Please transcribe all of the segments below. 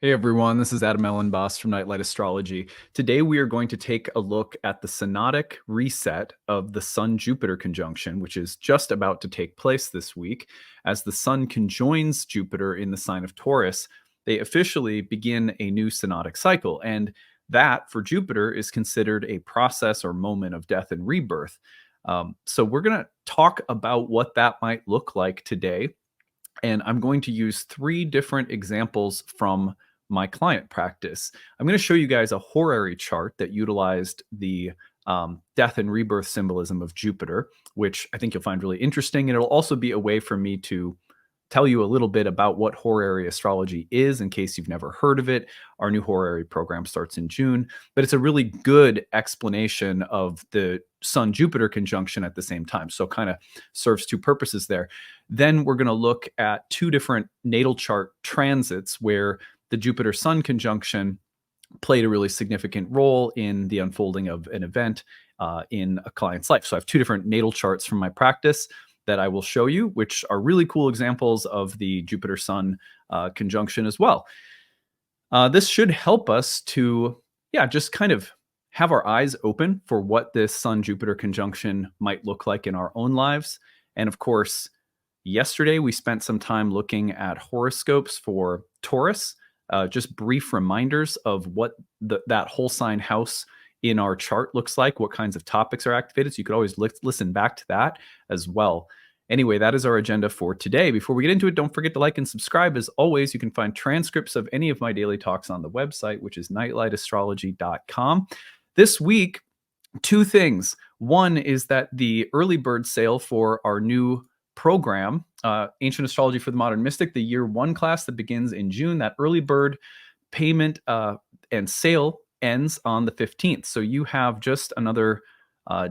Hey everyone, this is Elenbaas from Nightlight Astrology. Today we are going to take a look at the synodic reset of the Sun-Jupiter conjunction, which is just about to take place this week. As the Sun conjoins Jupiter in the sign of Taurus, they officially begin a new synodic cycle. And that, for Jupiter, is considered a process or moment of death and rebirth. So we're going to talk about what that might look like today. And I'm going to use three different examples from my client practice. I'm going to show you guys a horary chart that utilized the death and rebirth symbolism of Jupiter, which I think you'll find really interesting. And it'll also be a way for me to tell you a little bit about what horary astrology is in case you've never heard of it. Our new horary program starts in June, but it's a really good explanation of the Sun Jupiter conjunction at the same time. So kind of serves two purposes there. Then we're going to look at two different natal chart transits where the Jupiter Sun conjunction played a really significant role in the unfolding of an event in a client's life. So I have two different natal charts from my practice that I will show you, which are really cool examples of the Jupiter-Sun conjunction as well. This should help us to, just kind of have our eyes open for what this Sun-Jupiter conjunction might look like in our own lives. And of course, yesterday we spent some time looking at horoscopes for Taurus, just brief reminders of what that whole sign house in our chart looks like, what kinds of topics are activated. So you could always listen back to that as well. Anyway, that is our agenda for today. Before we get into it, don't forget to like and subscribe. As always, you can find transcripts of any of my daily talks on the website, which is nightlightastrology.com. This week, two things. One is that the early bird sale for our new program, Ancient Astrology for the Modern Mystic, the year one class that begins in June, that early bird payment and sale ends on the 15th. So you have just another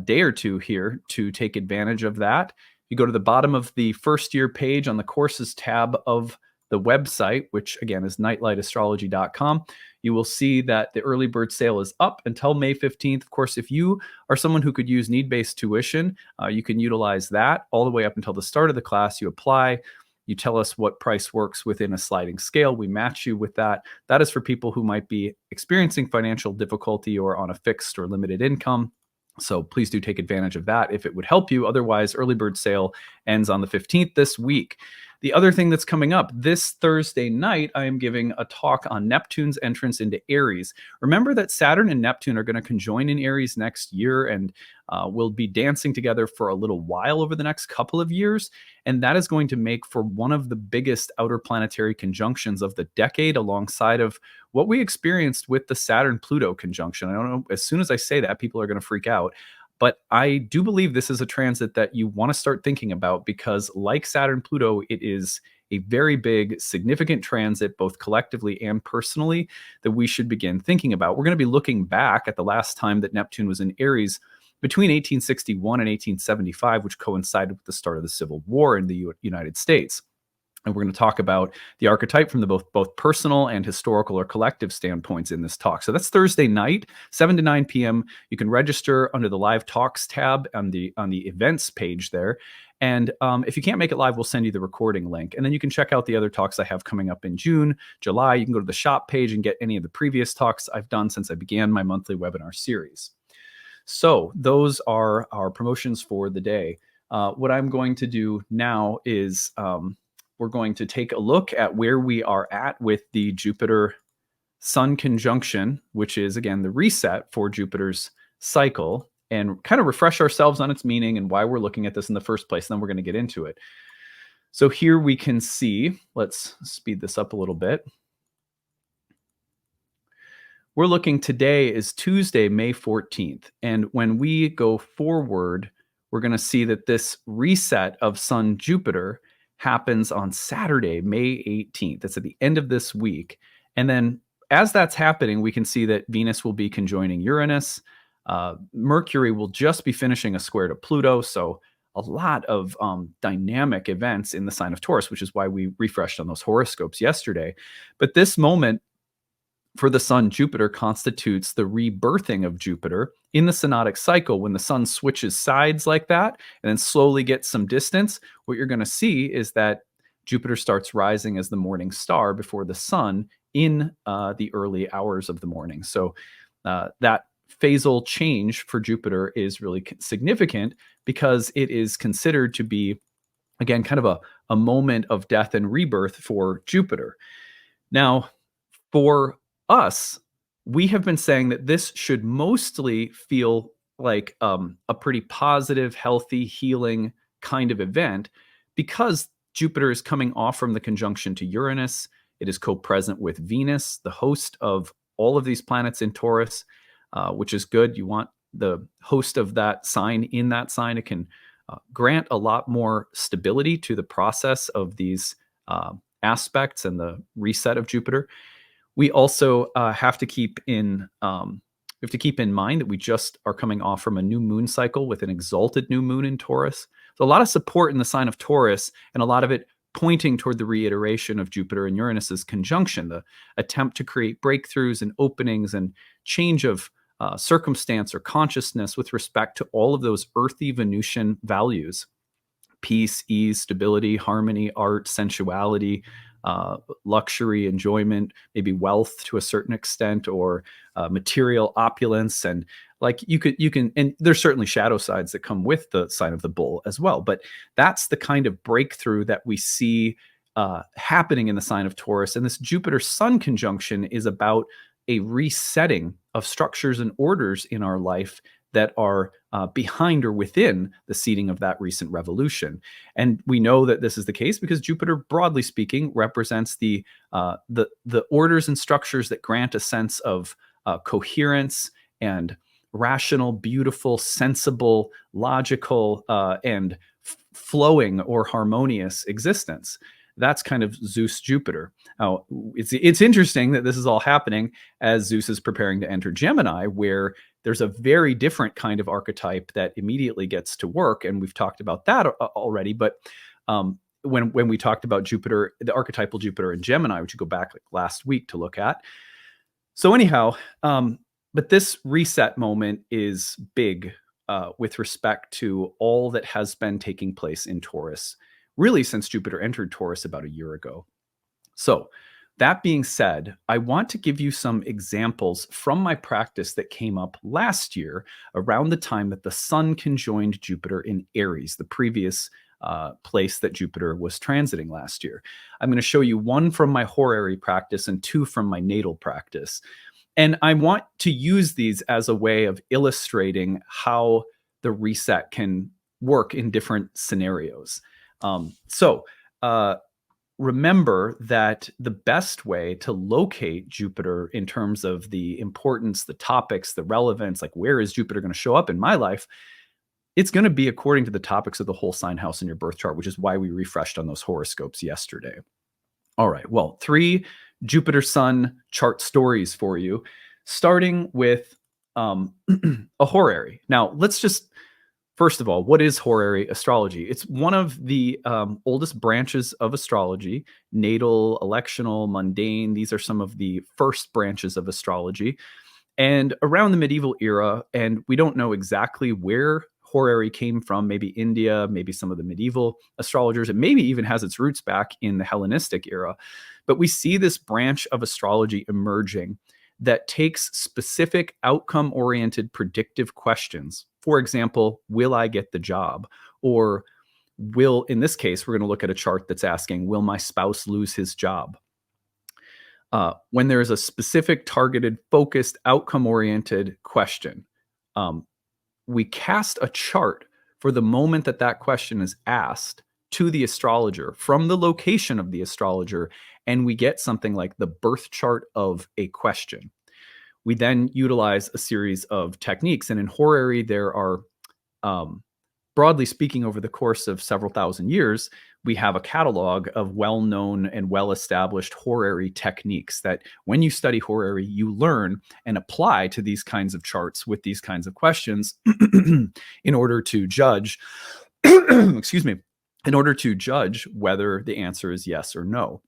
day or two here to take advantage of that. You go to the bottom of the first year page on the courses tab of the website, which again is nightlightastrology.com. You will see that the early bird sale is up until May 15th. Of course, if you are someone who could use need-based tuition, you can utilize that all the way up until the start of the class. You apply, you tell us what price works within a sliding scale. We match you with that. That is for people who might be experiencing financial difficulty or on a fixed or limited income. So please do take advantage of that if it would help you. Otherwise, early bird sale ends on the 15th this week. The other thing that's coming up this Thursday night, I am giving a talk on Neptune's entrance into Aries. Remember that Saturn and Neptune are going to conjoin in Aries next year, and we'll be dancing together for a little while over the next couple of years. And that is going to make for one of the biggest outer planetary conjunctions of the decade, alongside of what we experienced with the Saturn-Pluto conjunction. I don't know, as soon as I say that, people are going to freak out. But I do believe this is a transit that you want to start thinking about because, like Saturn-Pluto, it is a very big, significant transit, both collectively and personally, that we should begin thinking about. We're going to be looking back at the last time that Neptune was in Aries between 1861 and 1875, which coincided with the start of the Civil War in the United States. And we're going to talk about the archetype from the both personal and historical or collective standpoints in this talk. So that's Thursday night, 7 to 9 p.m. You can register under the live talks tab on the events page there. And if you can't make it live, we'll send you the recording link. And then you can check out the other talks I have coming up in June, July. You can go to the shop page and get any of the previous talks I've done since I began my monthly webinar series. So those are our promotions for the day. What I'm going to do now is we're going to take a look at where we are at with the Jupiter-Sun conjunction, which is, again, the reset for Jupiter's cycle, and kind of refresh ourselves on its meaning and why we're looking at this in the first place. And then we're going to get into it. So here we can see, let's speed this up a little bit. We're looking today is Tuesday, May 14th. And when we go forward, we're going to see that this reset of Sun-Jupiter happens on Saturday, May 18th. That's at the end of this week. And then as that's happening, we can see that Venus will be conjoining Uranus. Mercury will just be finishing a square to Pluto. So a lot of dynamic events in the sign of Taurus, which is why we refreshed on those horoscopes yesterday. But this moment for the Sun Jupiter constitutes the rebirthing of Jupiter in the synodic cycle. When the Sun switches sides like that and then slowly gets some distance, what you're going to see is that Jupiter starts rising as the morning star before the sun in the early hours of the morning. So that phasal change for Jupiter is really significant because it is considered to be, again, kind of a moment of death and rebirth for Jupiter. Now, for us, we have been saying that this should mostly feel like a pretty positive, healthy, healing kind of event because Jupiter is coming off from the conjunction to Uranus. It is co-present with Venus, the host of all of these planets in Taurus, which is good. You want the host of that sign in that sign. It can grant a lot more stability to the process of these aspects and the reset of Jupiter. We also have to keep in mind that we just are coming off from a new moon cycle with an exalted new moon in Taurus. So a lot of support in the sign of Taurus, and a lot of it pointing toward the reiteration of Jupiter and Uranus's conjunction, the attempt to create breakthroughs and openings and change of circumstance or consciousness with respect to all of those earthy Venusian values: peace, ease, stability, harmony, art, sensuality, luxury, enjoyment, maybe wealth to a certain extent, or material opulence. And like you can, and there's certainly shadow sides that come with the sign of the bull as well. But that's the kind of breakthrough that we see happening in the sign of Taurus. And this Jupiter Sun conjunction is about a resetting of structures and orders in our life that are behind or within the seeding of that recent revolution. And we know that this is the case because Jupiter, broadly speaking, represents the orders and structures that grant a sense of coherence and rational, beautiful, sensible, logical, and flowing or harmonious existence. That's kind of Zeus Jupiter. Now, it's interesting that this is all happening as Zeus is preparing to enter Gemini, where there's a very different kind of archetype that immediately gets to work. And we've talked about that already. But when we talked about Jupiter, the archetypal Jupiter in Gemini, which you go back like last week to look at. So anyhow, but this reset moment is big with respect to all that has been taking place in Taurus, really since Jupiter entered Taurus about a year ago. So that being said, I want to give you some examples from my practice that came up last year around the time that the Sun conjoined Jupiter in Aries, the previous place that Jupiter was transiting last year. I'm going to show you one from my horary practice and two from my natal practice. And I want to use these as a way of illustrating how the reset can work in different scenarios. Remember that the best way to locate Jupiter in terms of the importance, the topics, the relevance, like where is Jupiter going to show up in my life, it's going to be according to the topics of the whole sign house in your birth chart, which is why we refreshed on those horoscopes yesterday. All right, well, 3 Jupiter Sun chart stories for you, starting with a horary. Now, let's just, first of all, what is horary astrology? It's one of the oldest branches of astrology: natal, electional, mundane. These are some of the first branches of astrology. And around the medieval era, and we don't know exactly where horary came from, maybe India, maybe some of the medieval astrologers. It maybe even has its roots back in the Hellenistic era. But we see this branch of astrology emerging that takes specific outcome-oriented predictive questions. For example, will I get the job? Or in this case, we're going to look at a chart that's asking, will my spouse lose his job? When there's a specific, targeted, focused, outcome-oriented question, we cast a chart for the moment that that question is asked to the astrologer from the location of the astrologer, and we get something like the birth chart of a question. We then utilize a series of techniques, and in horary there are, broadly speaking, over the course of several thousand years, we have a catalog of well-known and well-established horary techniques that when you study horary, you learn and apply to these kinds of charts with these kinds of questions in order to judge, excuse me, in order to judge whether the answer is yes or no.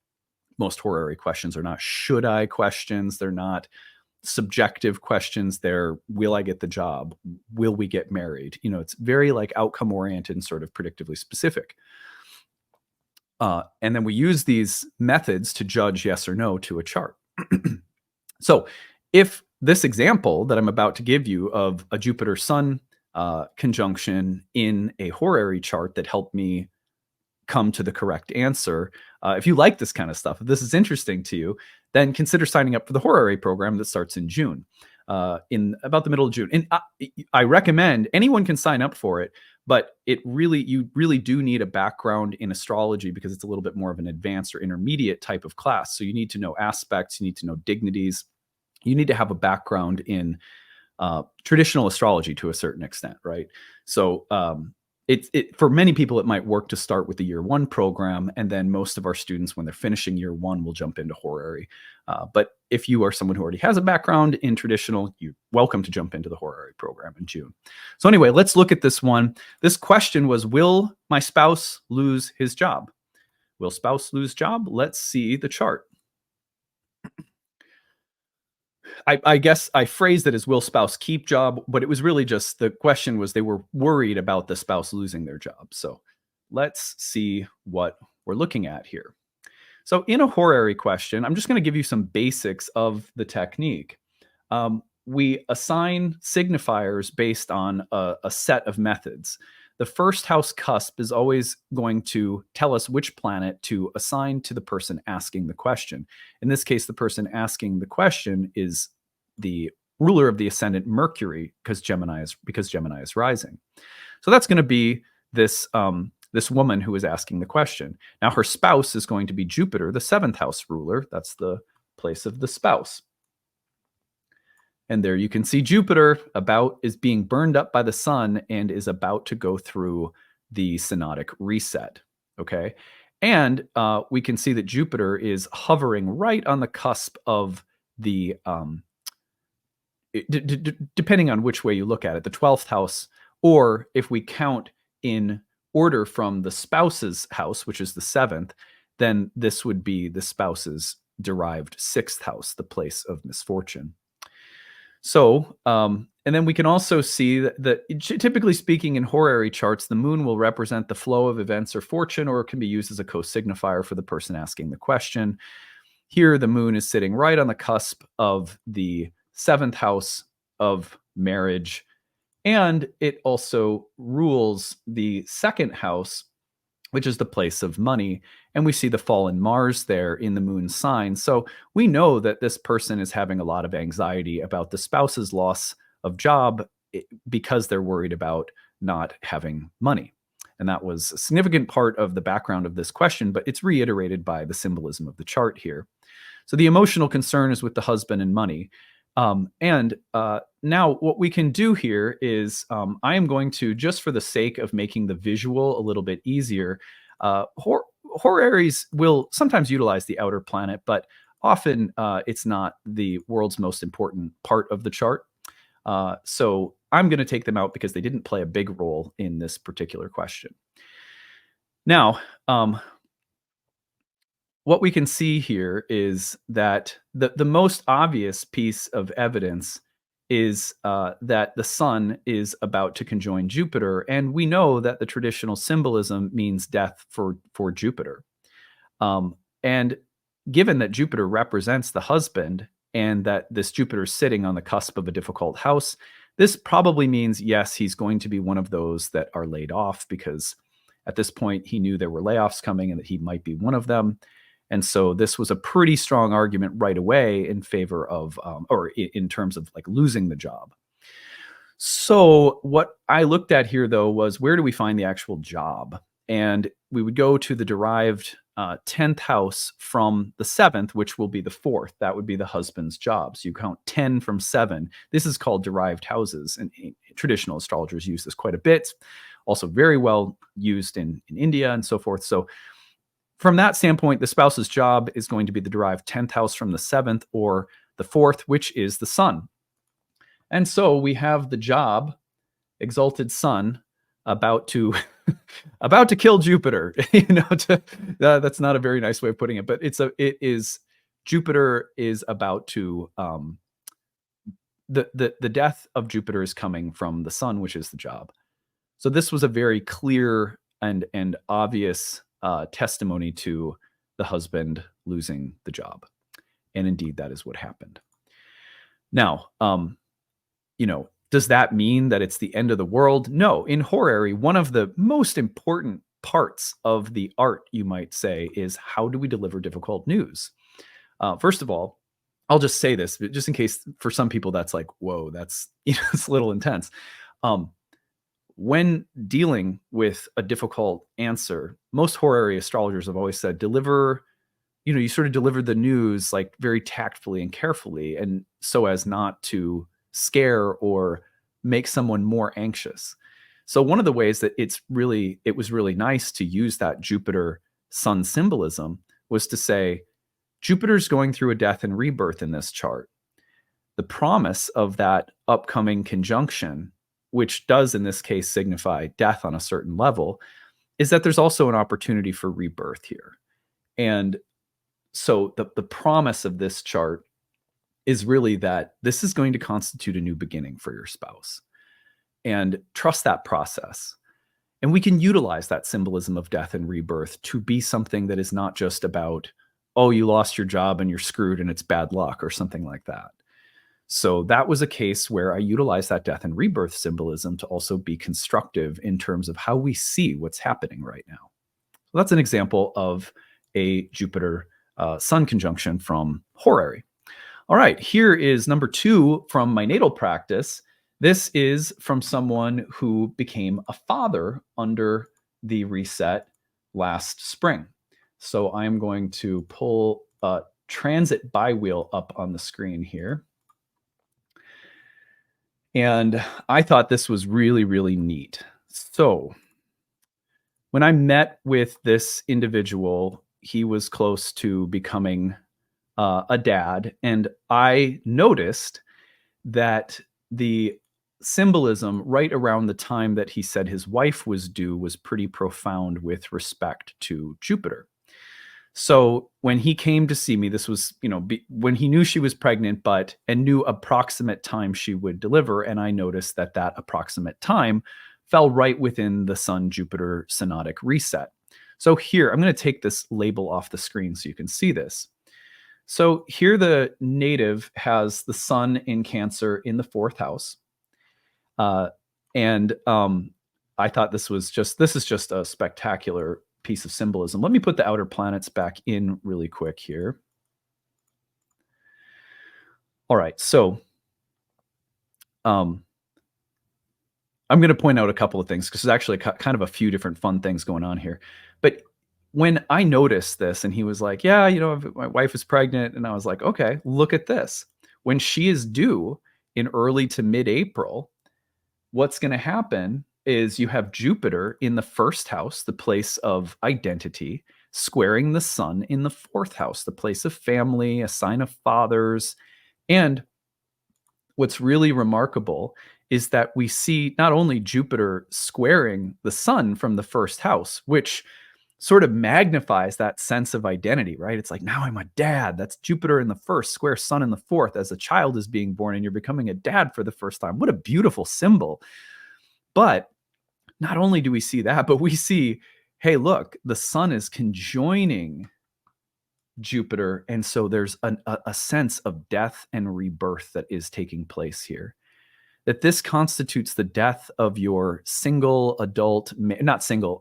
Most horary questions are not should I questions. They're not subjective questions. They're will I get the job? Will we get married? It's very like outcome oriented and sort of predictively specific. And then we use these methods to judge yes or no to a chart. So if this example that I'm about to give you of a Jupiter Sun conjunction in a horary chart that helped me come to the correct answer, if you like this kind of stuff, if this is interesting to you, then consider signing up for the horary program that starts in June, in about the middle of June. And I recommend anyone can sign up for it, but you really do need a background in astrology because it's a little bit more of an advanced or intermediate type of class. So you need to know aspects, you need to know dignities, you need to have a background in traditional astrology to a certain extent, right? So for many people, it might work to start with the year one program, and then most of our students, when they're finishing year one, will jump into horary. But if you are someone who already has a background in traditional, you're welcome to jump into the horary program in June. So anyway, let's look at this one. This question was, will my spouse lose his job? Will spouse lose job? Let's see the chart. I guess I phrased it as will spouse keep job, but it was really just the question was they were worried about the spouse losing their job. So let's see what we're looking at here. So in a horary question, I'm just going to give you some basics of the technique. We assign signifiers based on a set of methods. The first house cusp is always going to tell us which planet to assign to the person asking the question. In this case, the person asking the question is the ruler of the ascendant Mercury because Gemini is rising. So that's going to be this woman who is asking the question. Now her spouse is going to be Jupiter, the seventh house ruler. That's the place of the spouse. And there you can see Jupiter is being burned up by the sun and is about to go through the synodic reset. Okay. And we can see that Jupiter is hovering right on the cusp of the, depending on which way you look at it, the 12th house, or if we count in order from the spouse's house, which is the seventh, then this would be the spouse's derived sixth house, the place of misfortune. So, and then we can also see that typically speaking in horary charts, the moon will represent the flow of events or fortune, or it can be used as a co-signifier for the person asking the question. Here, the moon is sitting right on the cusp of the seventh house of marriage, and it also rules the second house, which is the place of money. And we see the fallen Mars there in the moon sign. So we know that this person is having a lot of anxiety about the spouse's loss of job because they're worried about not having money. And that was a significant part of the background of this question, but it's reiterated by the symbolism of the chart here. So the emotional concern is with the husband and money. Now what we can do here is I am going to, just for the sake of making the visual a little bit easier, horaries will sometimes utilize the outer planet, but often it's not the world's most important part of the chart. So I'm going to take them out because they didn't play a big role in this particular question. Now, what we can see here is that the most obvious piece of evidence is that the sun is about to conjoin Jupiter, and we know that the traditional symbolism means death for Jupiter. And given that Jupiter represents the husband and that this Jupiter is sitting on the cusp of a difficult house, this probably means, yes, he's going to be one of those that are laid off, because at this point he knew there were layoffs coming and that he might be one of them. And so this was a pretty strong argument right away in favor of, or in terms of like losing the job. So what I looked at here, though, was where do we find the actual job? And we would go to the derived 10th house from the 7th, which will be the 4th. That would be the husband's job. So you count 10 from 7. This is called derived houses. And traditional astrologers use this quite a bit. Also very well used in India and so forth. So from that standpoint, the spouse's job is going to be the derived 10th house from the 7th, or the 4th, which is the sun. And so we have the job, exalted sun, about to kill Jupiter. That's not a very nice way of putting it, but Jupiter is about to the death of Jupiter is coming from the sun, which is the job. So this was a very clear and obvious testimony to the husband losing the job. And indeed, that is what happened. Now, does that mean that it's the end of the world? No. In horary, one of the most important parts of the art, you might say, is how do we deliver difficult news? First of all, I'll just say this, just in case for some people that's like, whoa, that's it's a little intense. When dealing with a difficult answer, most horary astrologers have always said, you sort of deliver the news like very tactfully and carefully, and so as not to scare or make someone more anxious. So one of the ways that it was really nice to use that Jupiter Sun symbolism was to say, Jupiter's going through a death and rebirth in this chart. The promise of that upcoming conjunction, which does in this case signify death on a certain level, is that there's also an opportunity for rebirth here. And so the promise of this chart is really that this is going to constitute a new beginning for your spouse. And trust that process. And we can utilize that symbolism of death and rebirth to be something that is not just about, oh, you lost your job and you're screwed and it's bad luck or something like that. So that was a case where I utilized that death and rebirth symbolism to also be constructive in terms of how we see what's happening right now. So that's an example of a Jupiter Sun conjunction from horary. All right, here is number 2 from my natal practice. This is from someone who became a father under the reset last spring. So I'm going to pull transit biwheel up on the screen here. And I thought this was really, really neat. So when I met with this individual, he was close to becoming a dad. And I noticed that the symbolism right around the time that he said his wife was due was pretty profound with respect to Jupiter. So when he came to see me, this was, when he knew she was pregnant, and knew approximate time she would deliver. And I noticed that approximate time fell right within the Sun-Jupiter synodic reset. So here, I'm going to take this label off the screen so you can see this. So here the native has the Sun in Cancer in the 4th house. And I thought this is just a spectacular piece of symbolism. Let me put the outer planets back in really quick here. All right, so I'm going to point out a couple of things because there's actually kind of a few different fun things going on here. But when I noticed this and he was like, yeah, my wife is pregnant. And I was like, okay, look at this. When she is due in early to mid-April, what's going to happen is you have Jupiter in the 1st house, the place of identity, squaring the Sun in the 4th house, the place of family, a sign of fathers. And what's really remarkable is that we see not only Jupiter squaring the Sun from the 1st house, which sort of magnifies that sense of identity, right? It's like, now I'm a dad. That's Jupiter in the 1st, square Sun in the 4th, as a child is being born and you're becoming a dad for the first time. What a beautiful symbol. But not only do we see that, but we see, hey, look, the Sun is conjoining Jupiter. And so there's a sense of death and rebirth that is taking place here. That this constitutes the death of your single adult, not single,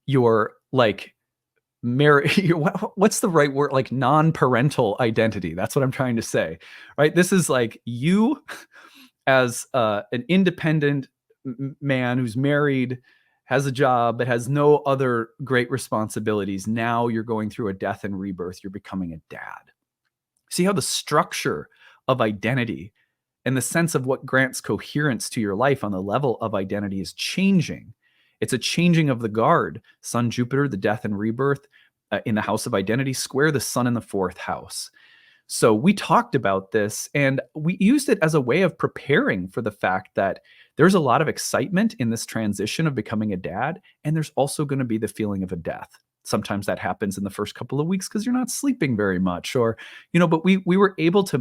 your like married, what's the right word? Like non-parental identity. That's what I'm trying to say, right? This is like you as an independent man who's married, has a job, but has no other great responsibilities. Now you're going through a death and rebirth. You're becoming a dad. See how the structure of identity and the sense of what grants coherence to your life on the level of identity is changing. It's a changing of the guard. Sun, Jupiter, the death and rebirth in the house of identity, square the Sun in the 4th house. So we talked about this and we used it as a way of preparing for the fact that there's a lot of excitement in this transition of becoming a dad. And there's also going to be the feeling of a death. Sometimes that happens in the first couple of weeks because you're not sleeping very much, or, but we were able to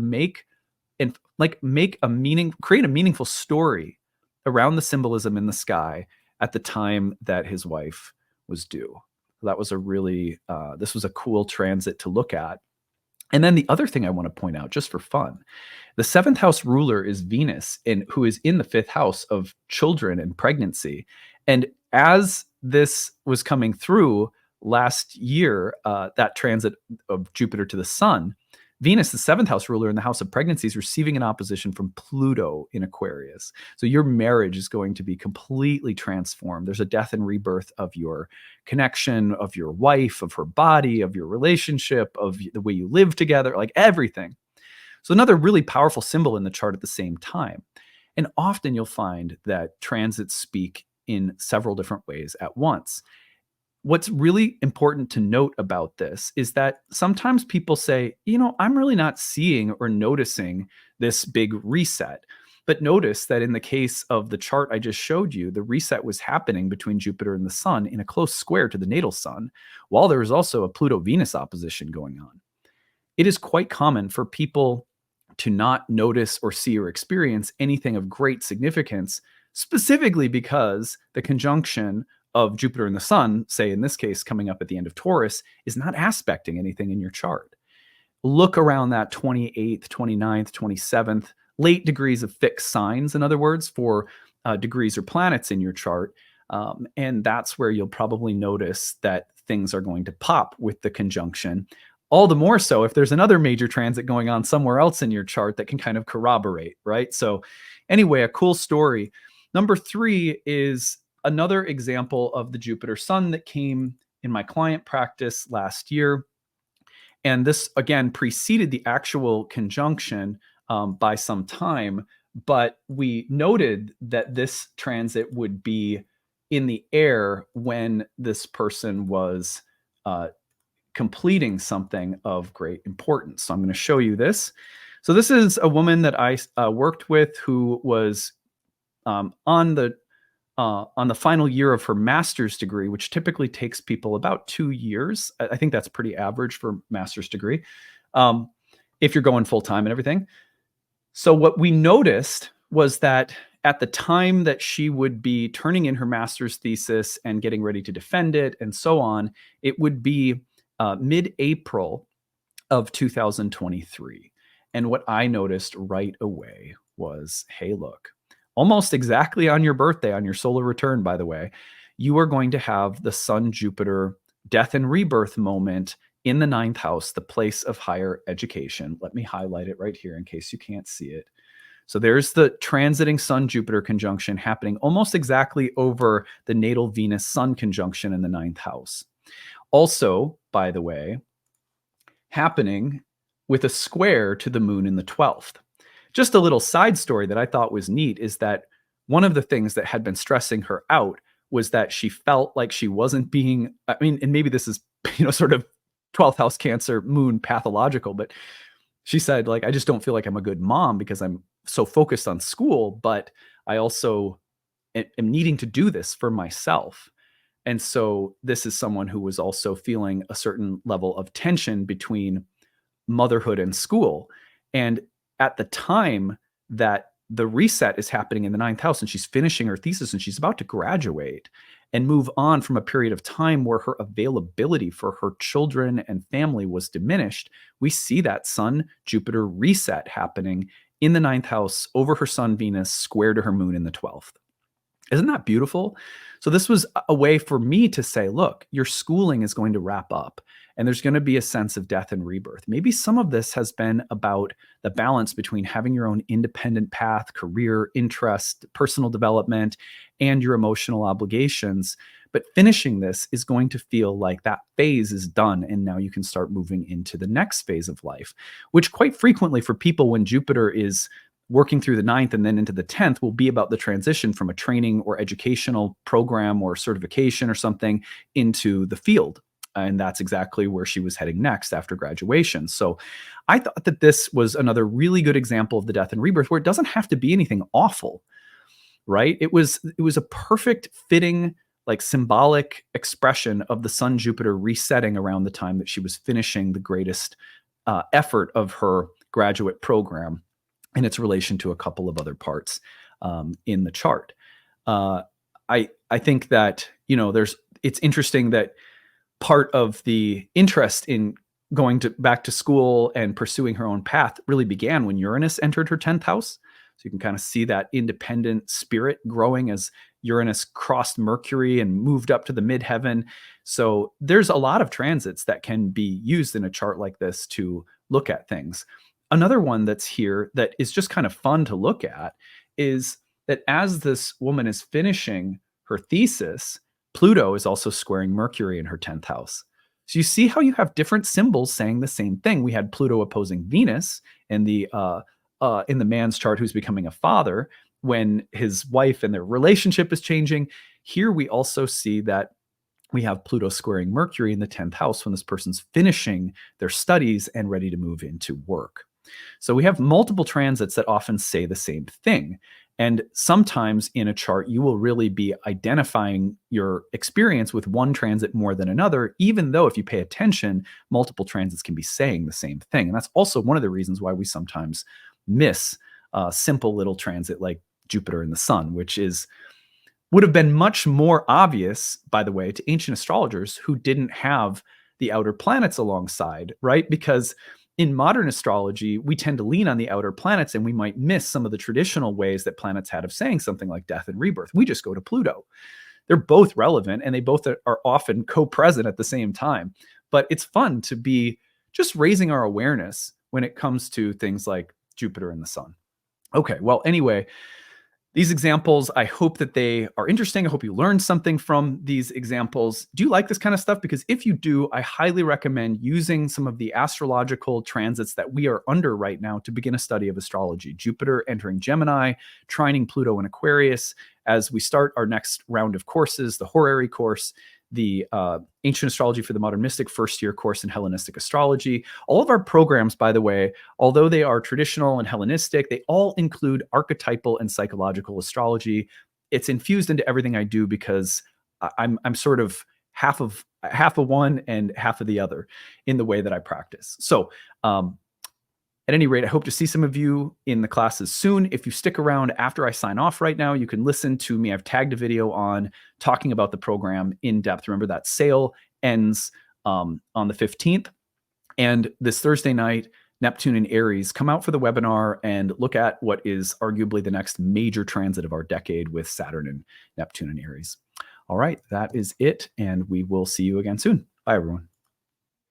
create a meaningful story around the symbolism in the sky at the time that his wife was due. That was a really, this was a cool transit to look at. And then the other thing I want to point out, just for fun, the seventh house ruler is Venus, who is in the fifth house of children and pregnancy. And as this was coming through last year, that transit of Jupiter to the sun, Venus, the seventh house ruler in the house of pregnancy, is receiving an opposition from Pluto in Aquarius. So your marriage is going to be completely transformed. There's a death and rebirth of your connection, of your wife, of her body, of your relationship, of the way you live together, like everything. So another really powerful symbol in the chart at the same time. And often you'll find that transits speak in several different ways at once. What's really important to note about this is that sometimes people say, I'm really not seeing or noticing this big reset. But notice that in the case of the chart I just showed you, the reset was happening between Jupiter and the sun in a close square to the natal sun, while there was also a Pluto-Venus opposition going on. It is quite common for people to not notice or see or experience anything of great significance, specifically because the conjunction of Jupiter and the sun, say in this case coming up at the end of Taurus, is not aspecting anything in your chart. Look around that 28th, 29th, 27th, late degrees of fixed signs, in other words, for degrees or planets in your chart. And that's where you'll probably notice that things are going to pop with the conjunction. All the more so if there's another major transit going on somewhere else in your chart that can kind of corroborate, right? So anyway, a cool story. Number 3 is another example of the Jupiter Sun that came in my client practice last year. And this, again, preceded the actual conjunction by some time, but we noted that this transit would be in the air when this person was completing something of great importance. So I'm going to show you this. So this is a woman that I worked with who was on the final year of her master's degree, which typically takes people about 2 years. I think that's pretty average for master's degree, if you're going full time and everything. So what we noticed was that at the time that she would be turning in her master's thesis and getting ready to defend it and so on, it would be mid-April of 2023. And what I noticed right away was, hey, look, almost exactly on your birthday, on your solar return, by the way, you are going to have the Sun-Jupiter death and rebirth moment in the 9th house, the place of higher education. Let me highlight it right here in case you can't see it. So there's the transiting Sun-Jupiter conjunction happening almost exactly over the natal Venus-Sun conjunction in the 9th house. Also, by the way, happening with a square to the moon in the 12th. Just a little side story that I thought was neat is that one of the things that had been stressing her out was that she felt like she wasn't being, and maybe this is, sort of 12th house Cancer moon pathological, but she said, like, I just don't feel like I'm a good mom because I'm so focused on school, but I also am needing to do this for myself. And so this is someone who was also feeling a certain level of tension between motherhood and school. And at the time that the reset is happening in the 9th house and she's finishing her thesis and she's about to graduate and move on from a period of time where her availability for her children and family was diminished, we see that Sun-Jupiter reset happening in the 9th house over her Sun, Venus, square to her moon in the 12th. Isn't that beautiful? So this was a way for me to say, look, your schooling is going to wrap up and there's going to be a sense of death and rebirth. Maybe some of this has been about the balance between having your own independent path, career, interest, personal development, and your emotional obligations. But finishing this is going to feel like that phase is done. And now you can start moving into the next phase of life, which quite frequently for people when Jupiter is working through the 9th and then into the 10th will be about the transition from a training or educational program or certification or something into the field. And that's exactly where she was heading next after graduation. So I thought that this was another really good example of the death and rebirth where it doesn't have to be anything awful, right? It was a perfect fitting, like symbolic expression of the Sun-Jupiter resetting around the time that she was finishing the greatest effort of her graduate program in its relation to a couple of other parts in the chart. I think that, it's interesting that part of the interest in going back to school and pursuing her own path really began when Uranus entered her 10th house. So you can kind of see that independent spirit growing as Uranus crossed Mercury and moved up to the midheaven. So there's a lot of transits that can be used in a chart like this to look at things. Another one that's here that is just kind of fun to look at is that as this woman is finishing her thesis, Pluto is also squaring Mercury in her 10th house. So you see how you have different symbols saying the same thing. We had Pluto opposing Venus in the man's chart who's becoming a father when his wife and their relationship is changing. Here we also see that we have Pluto squaring Mercury in the 10th house when this person's finishing their studies and ready to move into work. So we have multiple transits that often say the same thing. And sometimes in a chart, you will really be identifying your experience with one transit more than another, even though if you pay attention, multiple transits can be saying the same thing. And that's also one of the reasons why we sometimes miss a simple little transit like Jupiter and the Sun, which would have been much more obvious, by the way, to ancient astrologers who didn't have the outer planets alongside, right? Because in modern astrology, we tend to lean on the outer planets and we might miss some of the traditional ways that planets had of saying something like death and rebirth. We just go to Pluto. They're both relevant and they both are often co-present at the same time. But it's fun to be just raising our awareness when it comes to things like Jupiter and the Sun. Okay, well, anyway, these examples, I hope that they are interesting. I hope you learned something from these examples. Do you like this kind of stuff? Because if you do, I highly recommend using some of the astrological transits that we are under right now to begin a study of astrology. Jupiter entering Gemini, trining Pluto in Aquarius, as we start our next round of courses, the horary course, the Ancient Astrology for the Modern Mystic first-year course in Hellenistic astrology. All of our programs, by the way, although they are traditional and Hellenistic, they all include archetypal and psychological astrology. It's infused into everything I do because I'm sort of half of one and half of the other in the way that I practice. So at any rate, I hope to see some of you in the classes soon. If you stick around after I sign off right now, you can listen to me. I've tagged a video on talking about the program in depth. Remember that sale ends on the 15th. And this Thursday night, Neptune and Aries, come out for the webinar and look at what is arguably the next major transit of our decade with Saturn and Neptune and Aries. All right, that is it. And we will see you again soon. Bye, everyone.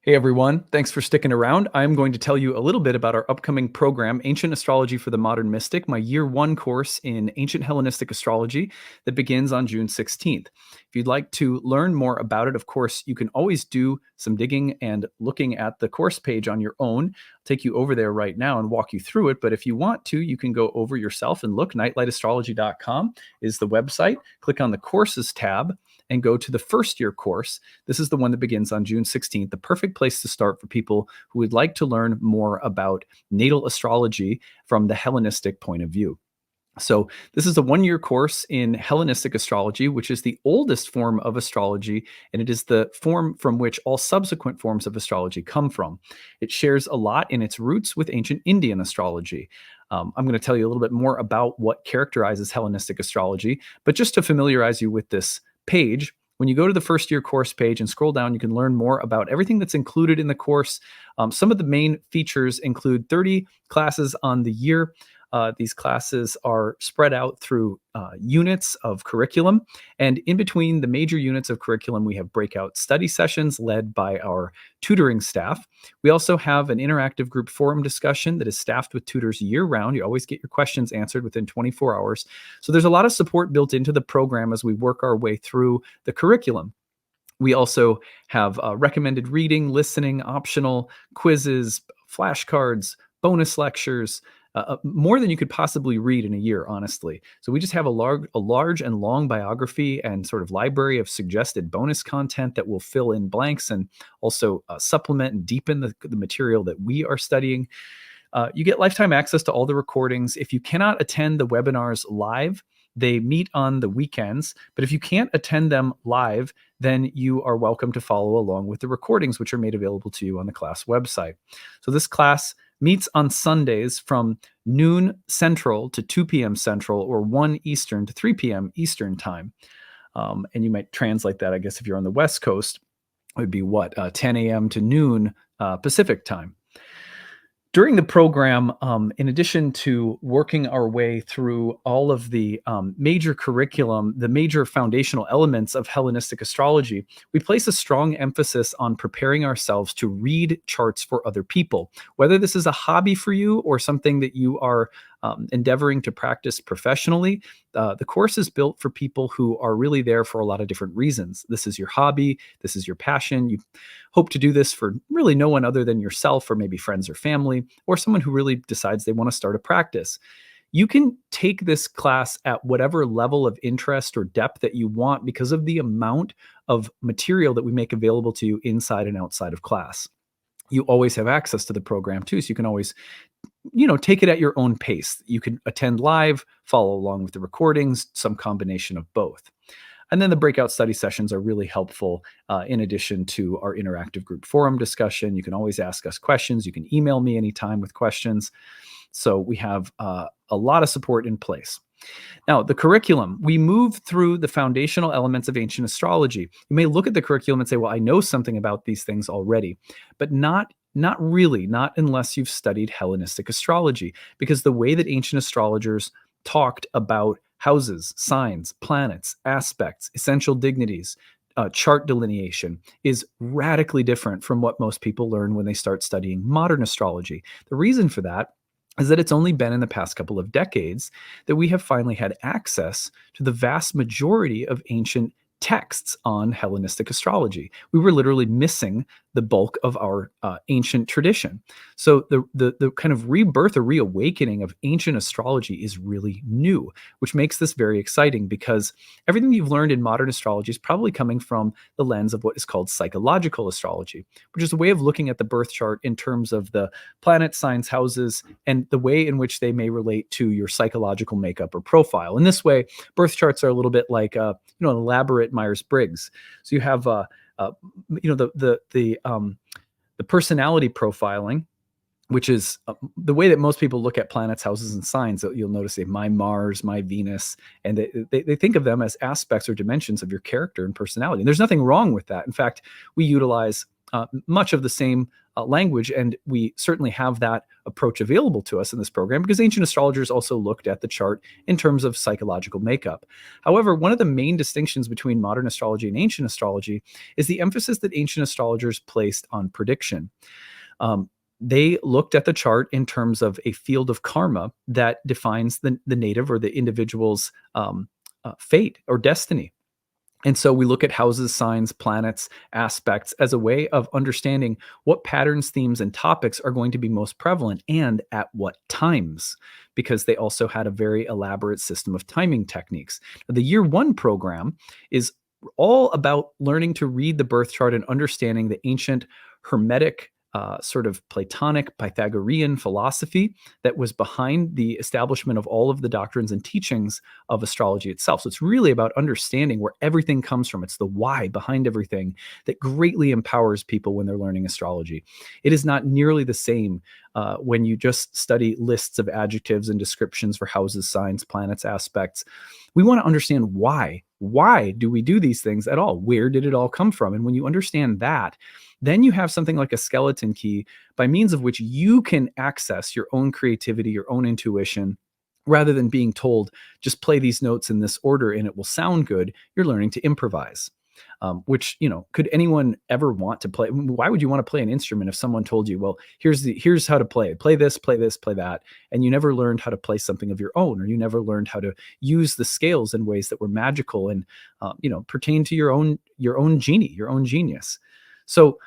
Hey everyone, thanks for sticking around. I'm going to tell you a little bit about our upcoming program, Ancient Astrology for the Modern Mystic, my year one course in ancient Hellenistic astrology that begins on June 16th. If you'd like to learn more about it, of course, you can always do some digging and looking at the course page on your own. I'll take you over there right now and walk you through it. But if you want to, you can go over yourself and look. Nightlightastrology.com is the website. Click on the courses tab and go to the first year course. This is the one that begins on June 16th, the perfect place to start for people who would like to learn more about natal astrology from the Hellenistic point of view. So this is a one-year course in Hellenistic astrology, which is the oldest form of astrology, and it is the form from which all subsequent forms of astrology come from. It shares a lot in its roots with ancient Indian astrology. I'm going to tell you a little bit more about what characterizes Hellenistic astrology, but just to familiarize you with this page, when you go to the first year course page and scroll down, you can learn more about everything that's included in the course. Some of the main features include 30 classes on the year. These classes are spread out through units of curriculum. And in between the major units of curriculum, we have breakout study sessions led by our tutoring staff. We also have an interactive group forum discussion that is staffed with tutors year-round. You always get your questions answered within 24 hours. So there's a lot of support built into the program as we work our way through the curriculum. We also have recommended reading, listening, optional quizzes, flashcards, bonus lectures, more than you could possibly read in a year, honestly. So we just have a large and long biography and sort of library of suggested bonus content that will fill in blanks and also supplement and deepen the material that we are studying. You get lifetime access to all the recordings. If you cannot attend the webinars live, they meet on the weekends, but if you can't attend them live, then you are welcome to follow along with the recordings, which are made available to you on the class website. So this class meets on Sundays from noon Central to 2 p.m. Central, or 1 Eastern to 3 p.m. Eastern time. And you might translate that, I guess, if you're on the West Coast. would be 10 a.m. to noon Pacific time. During the program, in addition to working our way through all of the major curriculum, the major foundational elements of Hellenistic astrology, we place a strong emphasis on preparing ourselves to read charts for other people. Whether this is a hobby for you or something that you are endeavoring to practice professionally, the course is built for people who are really there for a lot of different reasons. This is your hobby, this is your passion. You hope to do this for really no one other than yourself, or maybe friends or family, or someone who really decides they want to start a practice. You can take this class at whatever level of interest or depth that you want because of the amount of material that we make available to you inside and outside of class. You always have access to the program too, so you can always take it at your own pace. You can attend live, follow along with the recordings, some combination of both. And then the breakout study sessions are really helpful in addition to our interactive group forum discussion. You can always ask us questions. You can email me anytime with questions. So we have a lot of support in place. Now, the curriculum, we move through the foundational elements of ancient astrology. You may look at the curriculum and say, well, I know something about these things already, but not really, not unless you've studied Hellenistic astrology, because the way that ancient astrologers talked about houses, signs, planets, aspects, essential dignities, chart delineation is radically different from what most people learn when they start studying modern astrology. The reason for that is that it's only been in the past couple of decades that we have finally had access to the vast majority of ancient texts on Hellenistic astrology. We were literally missing the bulk of our ancient tradition. So the kind of rebirth or reawakening of ancient astrology is really new, which makes this very exciting because everything you've learned in modern astrology is probably coming from the lens of what is called psychological astrology, which is a way of looking at the birth chart in terms of the planet, signs, houses, and the way in which they may relate to your psychological makeup or profile. In this way, birth charts are a little bit like an elaborate Myers-Briggs. So you have the personality profiling, which is the way that most people look at planets, houses, and signs. So you'll notice my Mars, my Venus, and they think of them as aspects or dimensions of your character and personality. And there's nothing wrong with that. In fact, we utilize much of the same language, and we certainly have that approach available to us in this program because ancient astrologers also looked at the chart in terms of psychological makeup. However, one of the main distinctions between modern astrology and ancient astrology is the emphasis that ancient astrologers placed on prediction. They looked at the chart in terms of a field of karma that defines the native or the individual's fate or destiny. And so we look at houses, signs, planets, aspects as a way of understanding what patterns, themes, and topics are going to be most prevalent and at what times, because they also had a very elaborate system of timing techniques. The year one program is all about learning to read the birth chart and understanding the ancient Hermetic sort of Platonic Pythagorean philosophy that was behind the establishment of all of the doctrines and teachings of astrology itself. So it's really about understanding where everything comes from. It's the why behind everything that greatly empowers people when they're learning astrology. It is not nearly the same when you just study lists of adjectives and descriptions for houses, signs, planets, aspects. We want to understand why. Why do we do these things at all? Where did it all come from? And when you understand that, then you have something like a skeleton key by means of which you can access your own creativity, your own intuition, rather than being told, just play these notes in this order and it will sound good. You're learning to improvise. Which, could anyone ever want to play? Why would you want to play an instrument if someone told you, well, here's how to play it. Play this, play that. And you never learned how to play something of your own, or you never learned how to use the scales in ways that were magical and, pertain to your own genie, your own genius. So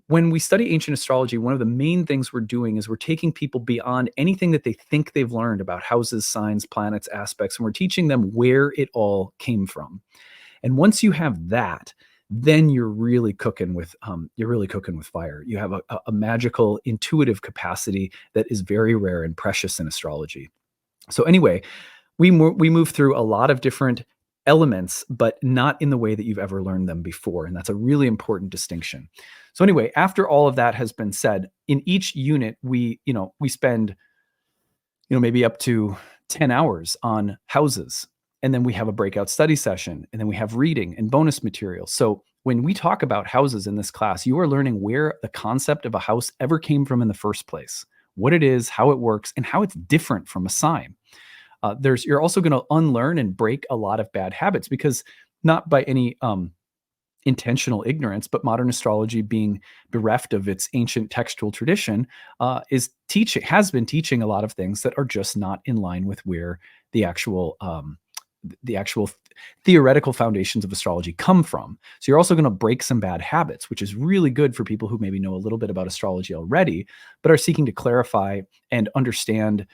when we study ancient astrology, one of the main things we're doing is we're taking people beyond anything that they think they've learned about houses, signs, planets, aspects, and we're teaching them where it all came from. And once you have that, then you're really cooking with fire. You have a magical, intuitive capacity that is very rare and precious in astrology. So anyway, we move through a lot of different elements, but not in the way that you've ever learned them before. And that's a really important distinction. So anyway, after all of that has been said, in each unit, we spend, maybe up to 10 hours on houses. And then we have a breakout study session, and then we have reading and bonus material. So when we talk about houses in this class, you are learning where the concept of a house ever came from in the first place, what it is, how it works, and how it's different from a sign. You're also going to unlearn and break a lot of bad habits because not by any intentional ignorance, but modern astrology, being bereft of its ancient textual tradition, has been teaching a lot of things that are just not in line with where the actual the actual theoretical foundations of astrology come from. So you're also going to break some bad habits, which is really good for people who maybe know a little bit about astrology already, but are seeking to clarify and understand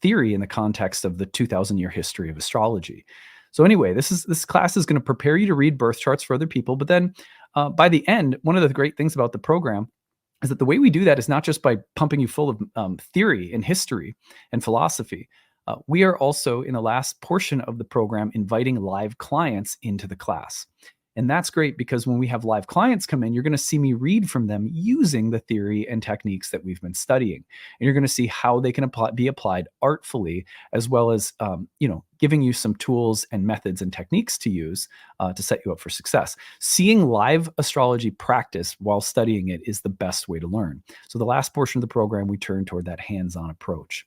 theory in the context of the 2,000-year history of astrology. So anyway, this class is going to prepare you to read birth charts for other people. But then by the end, one of the great things about the program is that the way we do that is not just by pumping you full of theory and history and philosophy. We are also, in the last portion of the program, inviting live clients into the class. And that's great because when we have live clients come in, you're going to see me read from them using the theory and techniques that we've been studying. And you're going to see how they can be applied artfully, as well as, giving you some tools and methods and techniques to use to set you up for success. Seeing live astrology practice while studying it is the best way to learn. So the last portion of the program, we turn toward that hands-on approach.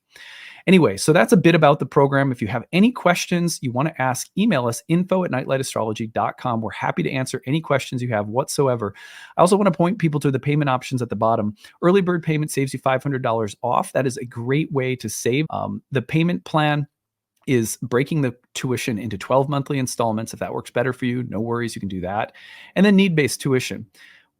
Anyway, so that's a bit about the program. If you have any questions you want to ask, email us, info@nightlightastrology.com. We're happy to answer any questions you have whatsoever. I also want to point people to the payment options at the bottom. Early bird payment saves you $500 off. That is a great way to save. The payment plan is breaking the tuition into 12 monthly installments. If that works better for you, no worries, you can do that. And then need-based tuition.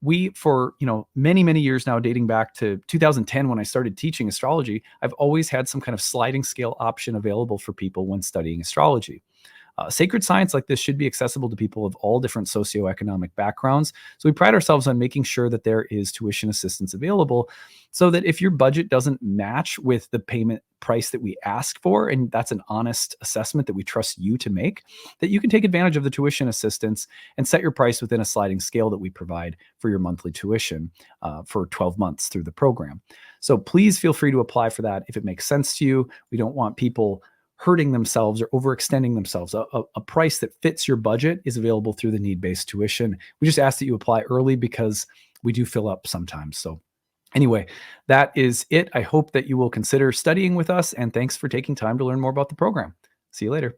We, for many years now, dating back to 2010 when I started teaching astrology, I've always had some kind of sliding scale option available for people when studying astrology. Sacred science like this should be accessible to people of all different socioeconomic backgrounds. So we pride ourselves on making sure that there is tuition assistance available so that if your budget doesn't match with the payment price that we ask for, and that's an honest assessment that we trust you to make, that you can take advantage of the tuition assistance and set your price within a sliding scale that we provide for your monthly tuition for 12 months through the program. So please feel free to apply for that if it makes sense to you. We don't want people hurting themselves or overextending themselves. A price that fits your budget is available through the need-based tuition. We just ask that you apply early because we do fill up sometimes. So anyway, that is it. I hope that you will consider studying with us, and thanks for taking time to learn more about the program. See you later.